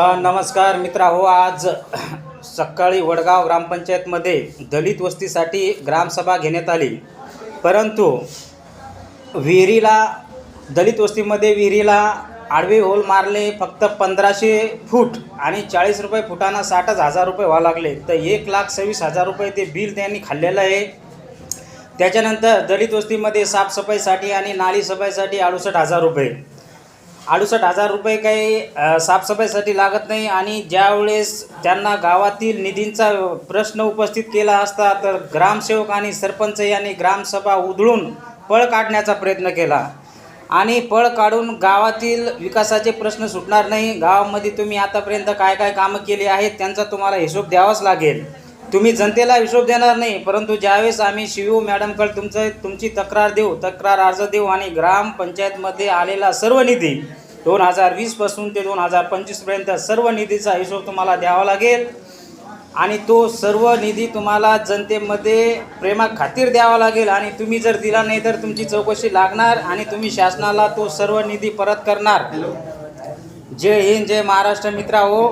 नमस्कार मित्रांनो, आज सकाळी वडगाव ग्रामपंचायतमध्ये दलित वस्तीसाठी ग्रामसभा घेण्यात आली। परंतु विहिरीला दलित वस्तीमध्ये विहिरीला आडवे होल मारले फक्त 1500 फूट आणि 40 रुपये फुटांना 60,000 रुपये व्हावं लागले। तर 1,26,000 रुपये ते बिल त्यांनी खाल्लेलं आहे। त्याच्यानंतर दलित वस्तीमध्ये साफसफाईसाठी आणि नाली सफाईसाठी 68,000 रुपये 68,000 रुपये काही साफसफाईसाठी लागत नाही। आणि ज्यावेळेस त्यांना गावातील निधींचा प्रश्न उपस्थित केला असता तर ग्रामसेवक आणि सरपंच यांनी ग्रामसभा उधळून पळ काढण्याचा प्रयत्न केला आणि पळ काढून गावातील विकासाचे प्रश्न सुटणार नाही। गावामध्ये तुम्ही आतापर्यंत काय काय कामं केली आहेत त्यांचा तुम्हाला हिशोब द्यावाच लागेल। तुम्ही जनतेला हिशोब देणार नाही, परंतु ज्यावेळेस आम्ही शिव मॅडमकडे तुमची तक्रार अर्ज देऊ आणि ग्रामपंचायतमध्ये आलेला सर्व निधी 2020 पासून ते 2025 पर्यंत सर्व निधीचा हिशोब तुम्हाला द्यावा लागेल आणि तो सर्व निधी तुम्हाला जनतेमध्ये प्रेमाखातीर द्यावा लागेल। आणि तुम्ही जर दिला नाही तर तुमची चौकशी लागणार आणि तुम्ही शासनाला तो सर्व निधी परत करणार। जय हिंद, जय महाराष्ट्र मित्रांनो।